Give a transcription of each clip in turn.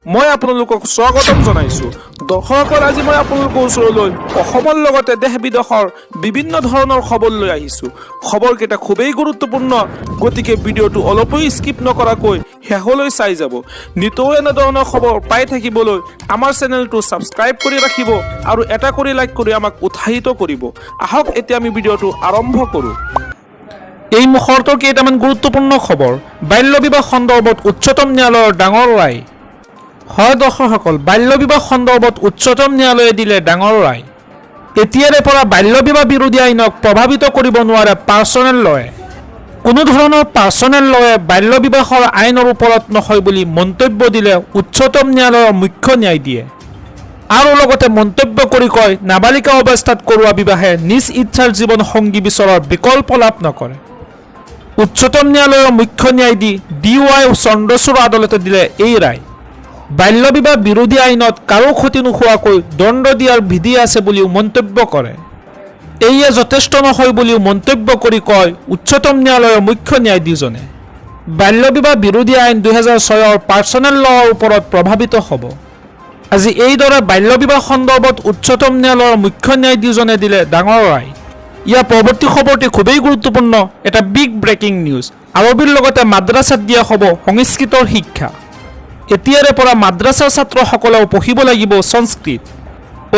মই আপোনালোকক স্বাগতম জনাইছো। দৰ্শকসকল, আজি মই আপোনালোকৰ ওচৰলৈ অসমৰ লগতে দেশ বিদেশৰ বিভিন্ন ধৰণৰ খবৰ লৈ আহিছো। খবৰকেইটা খুবেই গুৰুত্বপূৰ্ণ, গতিকে ভিডিঅ'টো অলপো স্কিপ নকৰাকৈ শেষলৈ চাই যাব। নিতৌ এনেধৰণৰ খবৰ পাই থাকিবলৈ আমাৰ চেনেলটো ছাবস্ক্ৰাইব কৰি ৰাখিব আৰু এটা কৰি লাইক কৰি আমাক উৎসাহিত কৰিব। আহক এতিয়া আমি ভিডিঅ'টো আৰম্ভ কৰোঁ। এই মুহূৰ্তৰ কেইটামান গুৰুত্বপূৰ্ণ খবৰ। বাল্য বিবাহ সন্দৰ্ভত উচ্চতম ন্যায়ালয়ৰ ডাঙৰ ৰায়। হয় দৰ্শকসকল, বাল্য বিবাহ সন্দৰ্ভত উচ্চতম ন্যায়ালয়ে দিলে ডাঙৰ ৰায়। এতিয়াৰে পৰা বাল্য বিবাহ বিৰোধী আইনক প্ৰভাৱিত কৰিব নোৱাৰে পাৰ্চনেল লয়ে। কোনো ধৰণৰ পাৰ্চনেল লয়ে বাল্য বিবাহৰ আইনৰ ওপৰত নহয় বুলি মন্তব্য দিলে উচ্চতম ন্যায়ালয়ৰ মুখ্য ন্যায়াধীশে। আৰু লগতে মন্তব্য কৰি কয়, নাবালিকা অৱস্থাত কৰোৱা বিবাহে নিজ ইচ্ছাৰ জীৱন সংগী বিচৰাৰ বিকল্প লাভ নকৰে। উচ্চতম ন্যায়ালয়ৰ মুখ্য ন্যায়াধীশ DY চন্দ্ৰচূড় আদালতে দিলে এই ৰায়। বাল্য বিবাহ বিৰোধী আইনত কাৰো ক্ষতি নোহোৱাকৈ দণ্ড দিয়াৰ বিধি আছে বুলিও মন্তব্য কৰে। এয়ে যথেষ্ট নহয় বুলিও মন্তব্য কৰি কয় উচ্চতম ন্যায়ালয়ৰ মুখ্য ন্যায়াধীশজনে। বাল্য বিবাহ বিৰোধী আইন 2006ৰ পাৰ্চনেল লৰ ওপৰত প্ৰভাৱিত হ'ব। আজি এইদৰে বাল্য বিবাহ সন্দৰ্ভত উচ্চতম ন্যায়ালয়ৰ মুখ্য ন্যায়াধীশজনে দিলে ডাঙৰ ৰায়। ইয়াৰ পৰৱৰ্তী খবৰটি খুবেই গুৰুত্বপূৰ্ণ, এটা বিগ ব্ৰেকিং নিউজ। আৰবীৰ লগতে মাদ্ৰাছাত দিয়া হ'ব সংস্কৃতৰ শিক্ষা। এতিয়াৰে পৰা মাদ্ৰাছাৰ ছাত্ৰসকলেও পঢ়িব লাগিব সংস্কৃত।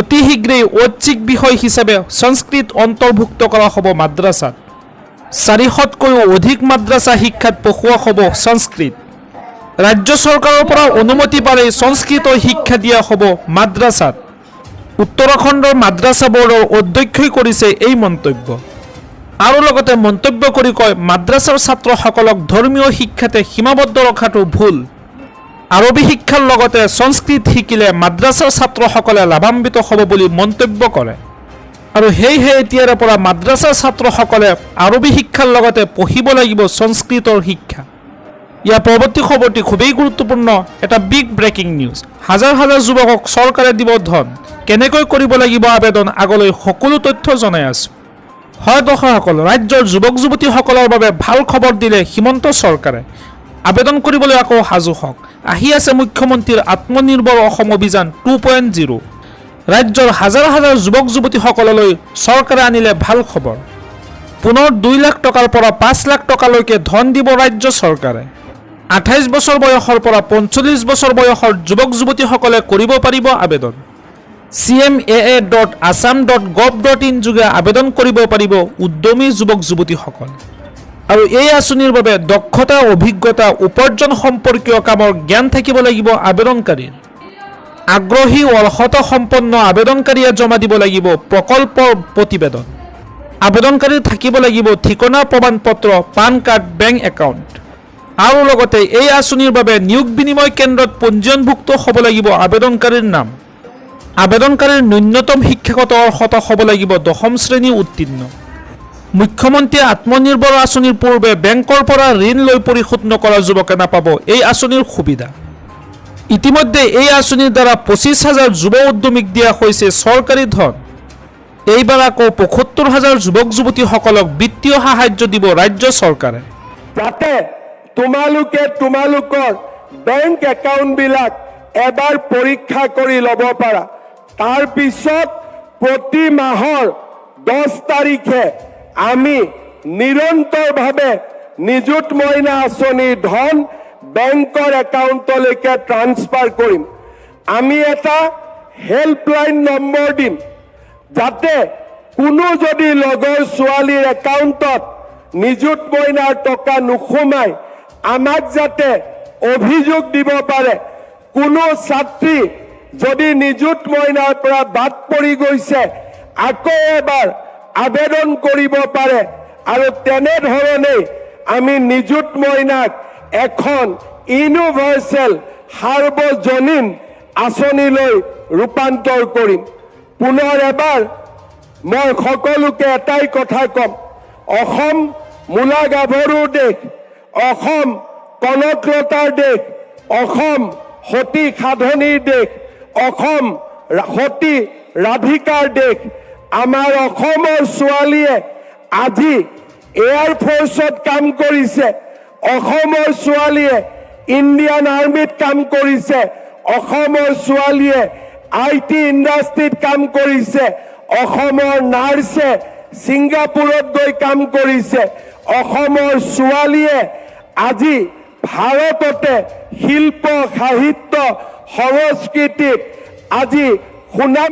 অতি শীঘ্ৰেই ঐচ্ছিক বিষয় হিচাপে সংস্কৃত অন্তৰ্ভুক্ত কৰা হ'ব মাদ্ৰাছাত। 400তকৈও অধিক মাদ্ৰাছা শিক্ষাত পঢ়ুৱা হ'ব সংস্কৃত। ৰাজ্য চৰকাৰৰ পৰা অনুমতি পালেই সংস্কৃতৰ শিক্ষা দিয়া হ'ব মাদ্ৰাছাত। উত্তৰাখণ্ডৰ মাদ্ৰাছা বৰ্ডৰ অধ্যক্ষই কৰিছে এই মন্তব্য। আৰু লগতে মন্তব্য কৰি কয়, মাদ্ৰাছাৰ ছাত্ৰসকলক ধৰ্মীয় শিক্ষাতে সীমাবদ্ধ ৰখাটো ভুল। আৰবী শিক্ষাৰ লগতে সংস্কৃত শিকিলে মাদ্ৰাছাৰ ছাত্ৰসকলে লাভান্বিত হ'ব বুলি মন্তব্য কৰে। আৰু সেয়েহে এতিয়াৰে পৰা মাদ্ৰাছাৰ ছাত্ৰসকলে আৰবী শিক্ষাৰ লগতে পঢ়িব লাগিব সংস্কৃতৰ শিক্ষা। ইয়াৰ পৰৱৰ্তী খবৰটি খুবেই গুৰুত্বপূৰ্ণ, এটা বিগ ব্ৰেকিং নিউজ। হাজাৰ হাজাৰ যুৱকক চৰকাৰে দিব ধন, কেনেকৈ কৰিব লাগিব আবেদন, আগলৈ সকলো তথ্য জনাই আছো। হয় দৰ্শকসকল, ৰাজ্যৰ যুৱক যুৱতীসকলৰ বাবে ভাল খবৰ দিলে হিমন্ত চৰকাৰে। আবেদন কৰিবলৈ আকৌ সাজু হওক। আহি আছে মুখ্যমন্ত্ৰীৰ আত্মনিৰ্ভৰ অসম অভিযান 2.0। ৰাজ্যৰ হাজাৰ হাজাৰ যুৱক যুৱতীসকললৈ চৰকাৰে আনিলে ভাল খবৰ। পুনৰ 2 লাখ টকাৰ পৰা 5 লাখ টকালৈকে ধন দিব ৰাজ্য চৰকাৰে। 28 বছৰ বয়সৰ পৰা 45 বছৰ বয়সৰ যুৱক যুৱতীসকলে কৰিব পাৰিব আবেদন। cmaa.assam.gov.in যোগে আবেদন কৰিব পাৰিব উদ্যমী যুৱক যুৱতীসকল। আৰু এই আঁচনিৰ বাবে দক্ষতা, অভিজ্ঞতা, উপাৰ্জন সম্পৰ্কীয় কামৰ জ্ঞান থাকিব লাগিব আবেদনকাৰীৰ। আগ্ৰহী অৰ্হতা সম্পন্ন আবেদনকাৰীয়ে জমা দিব লাগিব প্ৰকল্পৰ প্ৰতিবেদন। আবেদনকাৰীৰ থাকিব লাগিব ঠিকনা প্ৰমাণ পত্ৰ, পান কাৰ্ড, বেংক একাউণ্ট। আৰু লগতে এই আঁচনিৰ বাবে নিয়োগ বিনিময় কেন্দ্ৰত পঞ্জীয়নভুক্ত হ'ব লাগিব আবেদনকাৰীৰ নাম। আবেদনকাৰীৰ ন্যূনতম শিক্ষাগত অৰ্হতা হ'ব লাগিব 10ম শ্ৰেণী উত্তীৰ্ণ। মুখ্যমন্ত্ৰীয়ে আত্মনিৰ্ভৰ আঁচনিৰ পূৰ্বে বেংকৰ পৰা ঋণ লৈ পৰিশোধ নকৰা যুৱকে নাপাব এই আঁচনিৰ সুবিধা। ইতিমধ্যে এই আঁচনিৰ দ্বাৰা 25,000 যুৱ উদ্যমীক দিয়া হৈছে চৰকাৰী ধন। এইবাৰ আকৌ 75,000 যুৱক যুৱতীসকলক বিত্তীয় সাহায্য দিব ৰাজ্য চৰকাৰে। যাতে তোমালোকৰ বেংক একাউণ্টবিলাক এবাৰ পৰীক্ষা কৰি ল'ব পাৰা। তাৰ পিছত প্ৰতি মাহৰ 10 তাৰিখে আমি নিৰন্তৰভাৱে নিযুত মইনা আঁচনিৰ ধন বেংকৰ একাউণ্টলৈকে ট্ৰান্সফাৰ কৰিম। আমি এটা হেল্পলাইন নম্বৰ দিম, যাতে কোনো যদি লগৰ ছোৱালীৰ একাউণ্টত নিযুত মইনাৰ টকা নোসোমায়, আমাক যাতে অভিযোগ দিব পাৰে। কোনো ছাত্ৰী যদি নিযুত মইনাৰ পৰা বাদ পৰি গৈছে, আকৌ এবাৰ আবেদন কৰিব পাৰে। আৰু তেনেধৰণেই আমি নিযুত মইনাক এখন ইউনিভাৰ্চেল সাৰ্বজনীন আঁচনিলৈ ৰূপান্তৰ কৰিম। পুনৰ এবাৰ মই সকলোকে এটাই কথা ক'ম, অসম মূলা গাভৰুৰ দেশ, অসম কনকলতাৰ দেশ, অসম সতী সাধনীৰ দেশ, অসম সতী ৰাধিকাৰ দেশ। আমাৰ অসমৰ ছোৱালীয়ে আজি এয়াৰফ'ৰ্চত কাম কৰিছে, অসমৰ ছোৱালীয়ে ইণ্ডিয়ান আৰ্মিত কাম কৰিছে, অসমৰ ছোৱালীয়ে IT ইণ্ডাষ্ট্ৰীত কাম কৰিছে, অসমৰ নাৰ্ছে ছিংগাপুৰত গৈ কাম কৰিছে, অসমৰ ছোৱালীয়ে আজি ভাৰততে শিল্প সাহিত্য সংস্কৃতিত আজি সুনাম